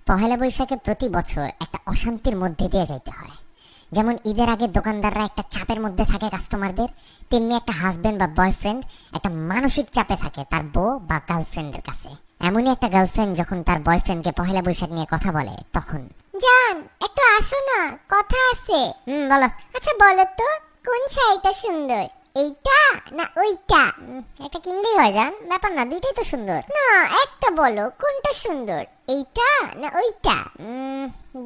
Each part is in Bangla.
পহেলা বৈশাখে প্রতি বছর একটা অশান্তির মধ্যে দিয়ে যাইতে হয়। যেমন ঈদের আগে দোকানদাররা একটা চাপের মধ্যে থাকে কাস্টমারদের, তেমনি একটা হাজবেন্ড বা বয়ফ্রেন্ড একটা মানসিক চাপে থাকে তার বউ বা গার্লফ্রেন্ডের কাছে। এমনই একটা গার্লফ্রেন্ড যখন তার বয়ফ্রেন্ডকে পহেলা বৈশাখ নিয়ে কথা বলে, তখন জান একটু আসো না, কথা আছে। বলো। আচ্ছা বলো তো, কোন শাড়িটা সুন্দর, এইটা না ওইটা? একটা কিনলেই হয় জান, ব্যাপার না, দুইটাই তো সুন্দর। না একটা বলো কোনটা সুন্দর, এইটা না ওইটা?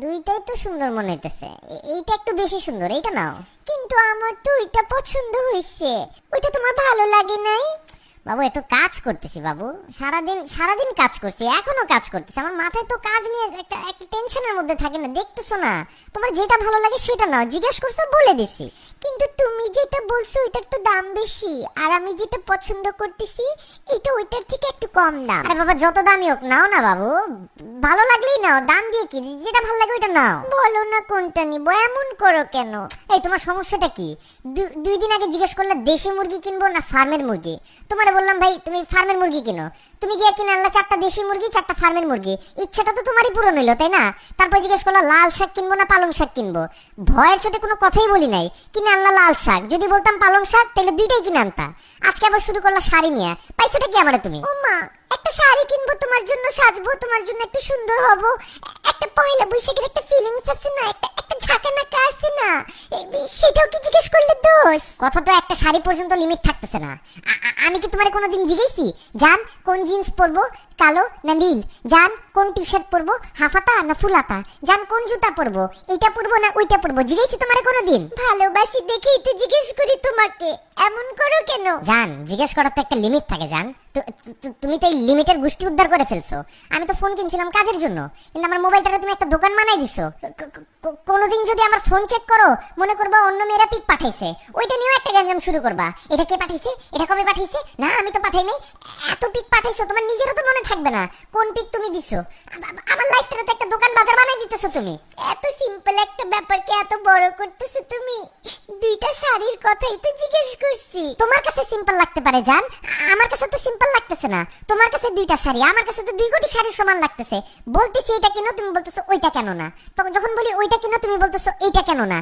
দুইটাই তো সুন্দর মনে হইতেছে, এইটা একটু বেশি সুন্দর, এইটা নাও। কিন্তু আমার তো ওইটা পছন্দ হয়েছে, ওইটা তোমার ভালো লাগে নাই? বাবু একটু কাজ করতেছি বাবু, সারাদিন কাজ করছি, এখনো কাজ করতেছি, আমার মাথায় তো কাজ নিয়ে একটা টেনশনের মধ্যে থাকে না, দেখতেছো না? তোমার যেটা ভালো লাগে সেটা নাও, জিজ্ঞেস করছো বলে দিছি। কিন্তু তুমি যেটা বলছো ওইটার তো দাম বেশি, আর আমি যেটা পছন্দ করতেছি এটা ওইটার থেকে একটু কম দাম। আরে বাবা যত দামই হোক নাও না বাবু, ভালো লাগলেই নাও, দাম দিয়ে কি, যেটা ভালো লাগে ওইটা নাও। বলো না কোনটা নিব, এমন করো কেন? এই তোমার সমস্যাটা কি? দুই দিন আগে জিজ্ঞেস করলে দেশি মুরগি কিনবো না ফার্মের মুরগি, তোমারে বললাম ভাই তুমি ফার্মের মুরগি কিনো, তুমি গিয়ে কিনে আনলা 4টা দেশি মুরগি 4টা ফার্মের মুরগি, ইচ্ছাটা তো তোমারই পূরণ হইলো তাই না? তারপর জিজ্ঞেস করলা লাল শাক কিনবো না পালং শাক কিনবো, ভয়ের চোটে কোনো কথাই বলি নাই, কিনে আনলা লাল শাক, যদি বলতাম পালং শাক তাহলে দুইটাই কিনে আনতা। আজকে আবার শুরু করলা শাড়ি নিয়ে, পাইছোটা কি আমারে তুমি? ও মা, একটা শাড়ি কিনবো তোমার জন্য, সাজবো তোমার জন্য, একটু সুন্দর হব, একটা পয়লা বৈশাখের একটা ফিলিংস আছে না, একটা ঝাঁকানাকা আছে না, সেটাও কি জিজ্ঞেস করলে দোষ? কথা তো একটা শাড়ি পর্যন্ত লিমিট থাকতেছে না। আমি কি তোমারে কোনোদিন জিজ্ঞেসি জান কোন জিন্স পরবো, কালো না নীল? জান কোন টি শার্ট পরবো, হাফাতা না ফুলাতা? জান কোন জুতা পরবো, এইটা পরবো না ওইটা পরবো? জিজ্ঞেসি তোমারে কোনোদিন? ভালোবাসি দেখেই তো জিজ্ঞেস করি তোমাকে, এমন করো কেন? জান জিজ্ঞেস করার তো একটা লিমিট থাকে জান, তুমি তো এই লিমিটের গোষ্ঠী উদ্ধার করে ফেলছো। আমি তো ফোন কিনছিলাম কাজের জন্য, কিন্তু আমার মোবাইলটাকে তুমি একটা দোকান বানাই দিছো। কোনোদিন যদি আমার ফোন চেক করো মনে করবা অন্য মেয়েরা পিক পাঠাইছে, ওইটা নিয়েও একটা গ্যাঞ্জাম শুরু করবা, এটা কে পাঠাইছে, এটা কবে পাঠাইছে, না আমি তো পাঠাই নাই, এত পিক পাঠাইছো তোমার নিজেরও তো মনে থাকবে না কোন পিক তুমি দিছো। আমার লাইফটারে তো একটা দোকান বাজার বানাই দিতেছো তুমি। এত সিম্পল একটা ব্যাপারকে এত বড় করতেছো তুমি। দুইটা শাড়ির কথাই তো জিজ্ঞেস করছি। তোমার কাছে সিম্পল লাগতে পারে জান, আমার কাছে তো সিম্পল লাগতেছে না। তোমার কাছে দুইটা শাড়ি, আমার কাছে তো 2 কোটি শাড়ির সমান লাগতেছে। বলতেছি এটা কিনো, তুমি বলতেছো ওইটা কেন না। তখন যখন বলি ওইটা কিনো তুমি বলতেছো এইটা কেন না।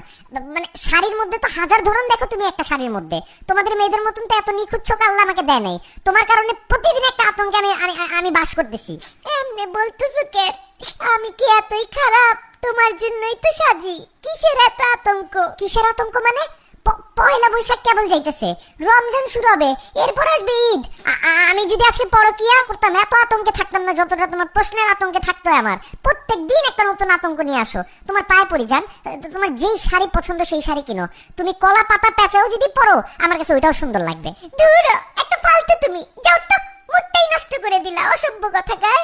মানে শাড়ির মধ্যে তো হাজার ধরন দেখো তুমি একটা শাড়ির মধ্যে। তোমাদের মেয়েদের মতন তো এত নিখুঁত চোখ আল্লাহ আমাকে দেয় নাই। তোমার কারণে প্রতিদিন একটা আতঙ্কে আমি বাস করতেছি। এমনি বলতেছো কে? আমি কি এতই খারাপ? তোমার জন্যই তো সাজি। কিসের এত আতঙ্ক? কিসের আতঙ্ক মানে? পয়লা বৈশাখ কেবল যাইতেছে, রমজান শুরু হবে, এরপর আসবে ঈদ। আমি যদি আজকে পরকিয়া করতাম এত আতঙ্কে থাকতাম না যতটা তোমার প্রশ্নের আতঙ্কে থাকতো আমার। প্রত্যেক দিন একটা নতুন আতঙ্ক নিয়ে আসো। তোমার পায়ে পড়ি যান, তোমার যেই শাড়ি পছন্দ সেই শাড়ি কিনো। তুমি কলা পাতা প্যাচাও যদি পরো আমার কাছে ওইটাও সুন্দর লাগবে। দূর একটা ফালতু, তুমি যাও তো, মুডটাই নষ্ট করে দিলা, অসভ্য কথাকার।